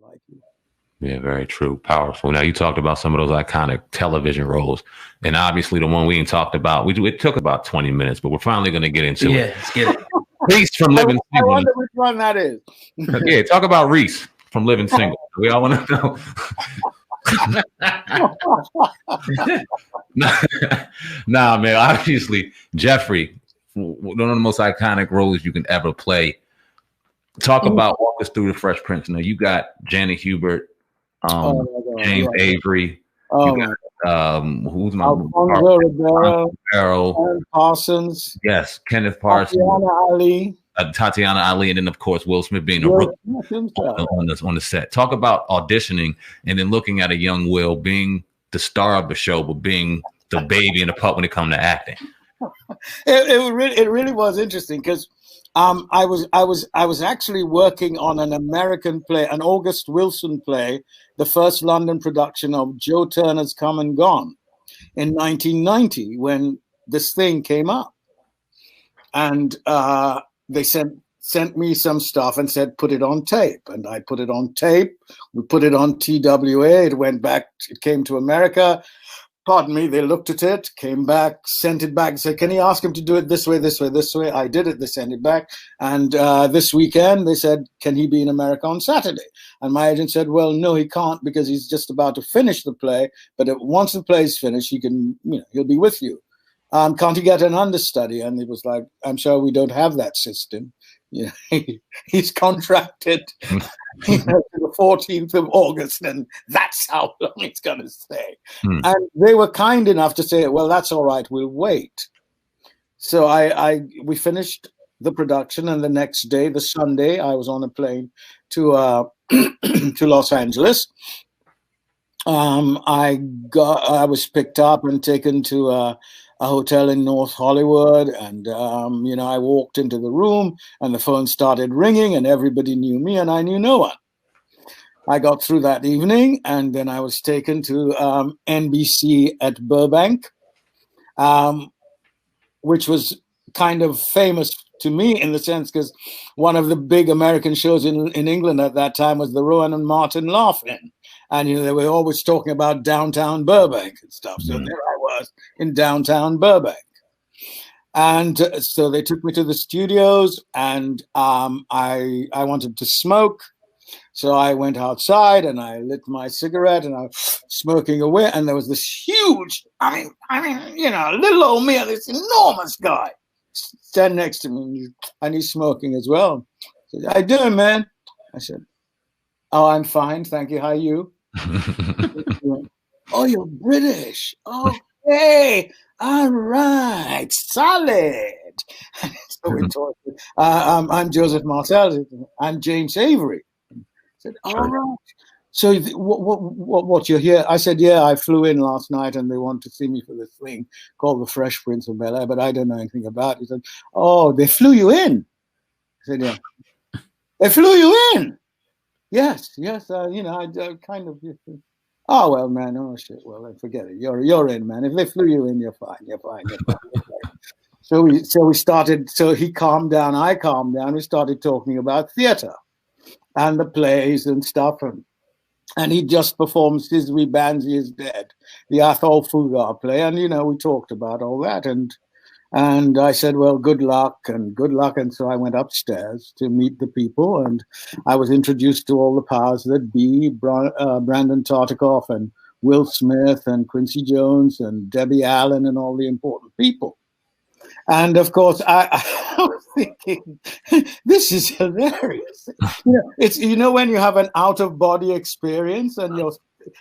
like you. Yeah, very true. Powerful. Now, you talked about some of those iconic television roles, and obviously the one we ain't talked about, it took about 20 minutes, but we're finally going to get into it. Let's get it. Reese from Living I Single. wonder which one that is. Yeah, talk about Reese from Living Single. We all want to know. Nah, man, obviously, Jeffrey, one of the most iconic roles you can ever play. Walk us through the Fresh Prince. Now, you got Janet Hubert, James Avery. You got who's my Alfonso Parsons. Yes, Kenneth Parsons. Tatiana Ali, and then of course Will Smith being a rookie on the set. Talk about auditioning and then looking at a young Will being the star of the show, but being the baby in the pup when it comes to acting. It really was interesting because I was actually working on an American play, an August Wilson play, the first London production of Joe Turner's Come and Gone in 1990 when this thing came up, and they sent me some stuff and said put it on tape, and I put it on tape. We put it on TWA. It went back. It came to America. Pardon me, they looked at it, came back, sent it back, said, can you ask him to do it this way, this way, this way? I did it, they sent it back. And this weekend, they said, can he be in America on Saturday? And my agent said, well, no, he can't because he's just about to finish the play. But once the play is finished, he can, he'll be with you. Can't he get an understudy? And it was like, I'm sure we don't have that system. He's contracted to the 14th of August, and that's how long it's going to stay. And they were kind enough to say, well, that's all right, we'll wait. So we finished the production, and the next day, the Sunday, I was on a plane to to Los Angeles. I was picked up and taken to a hotel in North Hollywood, and I walked into the room and the phone started ringing and everybody knew me and I knew no one. I got through that evening, and then I was taken to NBC at Burbank, which was kind of famous to me in the sense because one of the big American shows in England at that time was the Rowan and Martin Laugh-In. And they were always talking about downtown Burbank and stuff. So there I was in downtown Burbank. And so they took me to the studios, and I wanted to smoke. So I went outside and I lit my cigarette and I was smoking away. And there was this huge, little old me, this enormous guy standing next to me, and he's smoking as well. I said, how you doing, man? I said, oh, I'm fine, thank you. How are you? Oh, you're British. Okay. All right. Solid. So we talked. I'm Jospeh Marcell. I'm James Avery. I said, all right. So what you're here? I said, yeah, I flew in last night and they want to see me for this thing called The Fresh Prince of Bel-Air, but I don't know anything about it. He said, oh, they flew you in? I said, yeah. They flew you in? Yes. I kind of. Oh well, man. Oh shit. Well, forget it. You're in, man. If they flew you in, you're fine. You're fine. So we started. So he calmed down. I calmed down. We started talking about theater and the plays and stuff, and he just performed His Wee Bandsy Is Dead, the Athol Fugard play, and we talked about all that, and I said, well, good luck. And so I went upstairs to meet the people, and I was introduced to all the powers that be, Brandon Tartikoff and Will Smith and Quincy Jones and Debbie Allen and all the important people. And of course, I was thinking, this is hilarious. It's when you have an out-of-body experience and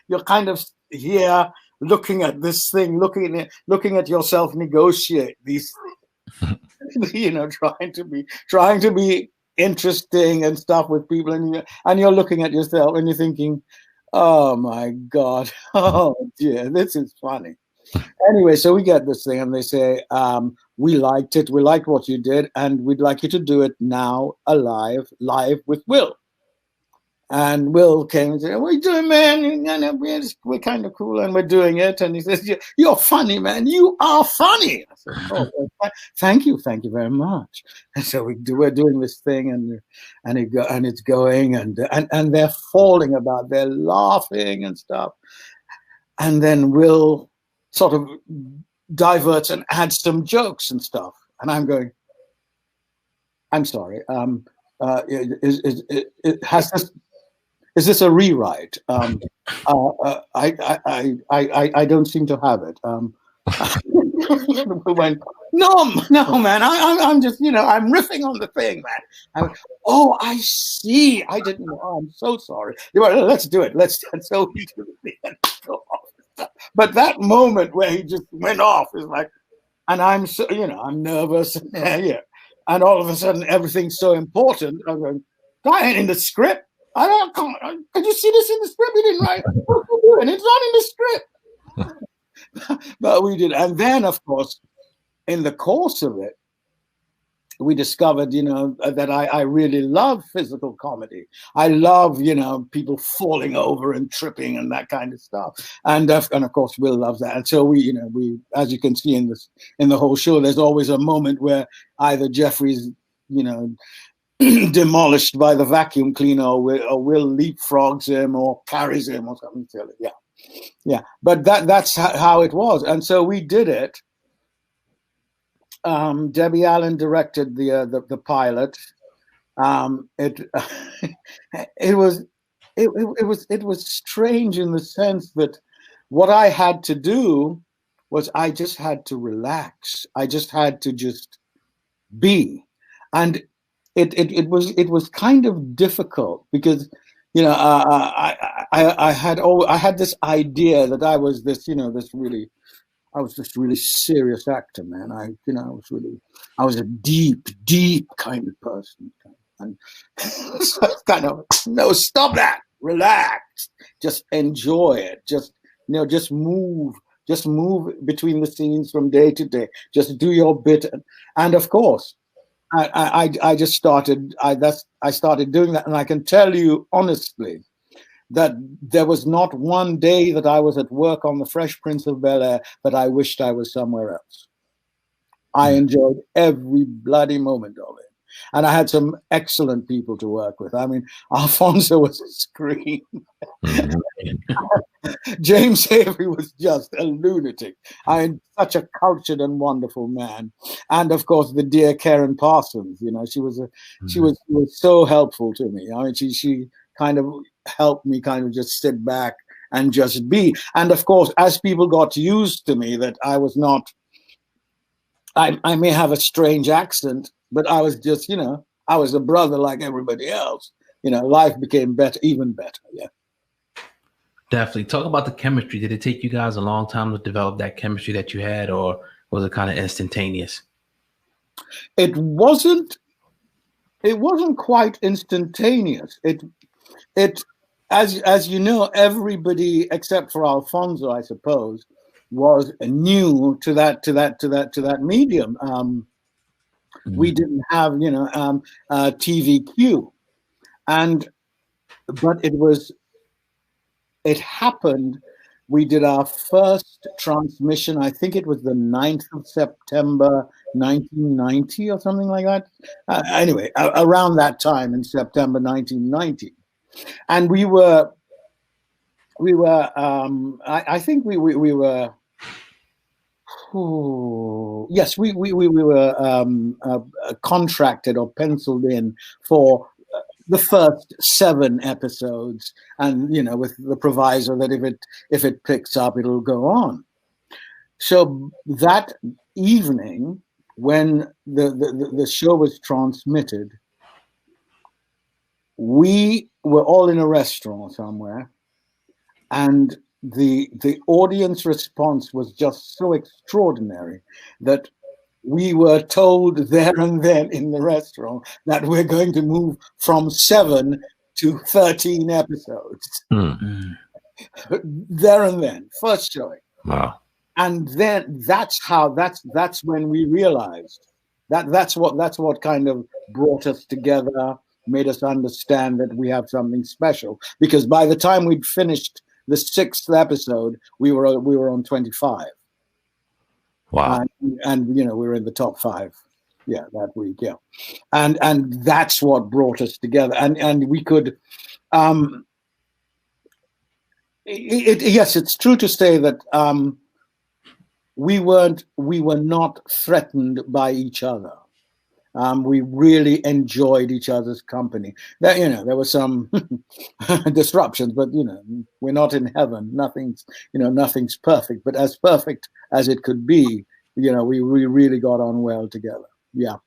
you're kind of here looking at this thing, looking at yourself negotiate these things, trying to be interesting and stuff with people, and you're looking at yourself and you're thinking, oh my God, oh dear, this is funny. Anyway, so we get this thing and they say, we liked it, we liked what you did, and we'd like you to do it now live with Will. And Will came and said, "What are you doing, man? We're kind of cool and we're doing it." And he says, "You're funny, man. You are funny." I said, "Oh, well, thank you very much." And so we're doing this thing, and it's going, and they're falling about, they're laughing and stuff. And then Will sort of diverts and adds some jokes and stuff, and I'm going, "I'm sorry. Is this a rewrite? I don't seem to have it." We went, no, man. I'm just, I'm riffing on the thing, man. Oh, I see. I didn't know. Oh, I'm so sorry. Let's do it. So we do it. But that moment where he just went off is like, and I'm so, I'm nervous. Yeah. And all of a sudden, everything's so important. I'm going, that ain't in the script. I don't. Could you see this in the script? You didn't write. What are you doing? It's not in the script. But we did, and then, of course, in the course of it, we discovered, that I really love physical comedy. I love, people falling over and tripping and that kind of stuff. And of course, Will loves that. And so we, as you can see in the whole show, there's always a moment where either Jeffrey's, demolished by the vacuum cleaner, or Will leapfrogs him or carries him or something silly. Yeah. But that's how it was. And so we did it. Debbie Allen directed the pilot. It was strange in the sense that what I had to do was I just had to relax. I just had to just be, and it was kind of difficult because I had this idea that I was this I was this really serious actor, man. I was a deep kind of person. And so it's kind of, no, stop that, relax, just enjoy it. Just move between the scenes from day to day. Just do your bit. And of course, I just started, I started doing that. And I can tell you honestly, that there was not one day that I was at work on The Fresh Prince of Bel-Air that I wished I was somewhere else. I enjoyed every bloody moment of it. And I had some excellent people to work with. I mean, Alfonso was a scream. James Avery was just a lunatic. Such a cultured and wonderful man. And of course, the dear Karen Parsons, she was so helpful to me. I mean, she kind of helped me kind of just sit back and just be. And of course, as people got used to me, that I was not, I may have a strange accent, but I was just, I was a brother like everybody else. Life became better, even better. Yeah. Definitely. Talk about the chemistry. Did it take you guys a long time to develop that chemistry that you had, or was it kind of instantaneous? It wasn't quite instantaneous. It as you know, everybody except for Alfonso, I suppose, was new to that medium. We didn't have TVQ, but it happened. We did our first transmission. I think it was the 9th of September, 1990, or something like that. Anyway, around that time in September 1990. And we were. I think we were. Yes, we were contracted or penciled in for the first 7 episodes, and with the proviso that if it picks up, it'll go on. So that evening, when the show was transmitted, we were all in a restaurant somewhere, and the audience response was just so extraordinary that we were told there and then in the restaurant that we're going to move from 7 to 13 episodes. There and then, first showing. Wow. And then that's when we realized that's what kind of brought us together. made us understand that we have something special. Because by the time we'd finished the 6th episode, we were on 25. Wow. And we were in the top 5, that week, and that's what brought us together, and we could. Yes, it's true to say that we were not threatened by each other. We really enjoyed each other's company. There were some disruptions, but we're not in heaven. Nothing's perfect. But as perfect as it could be, we really got on well together. Yeah.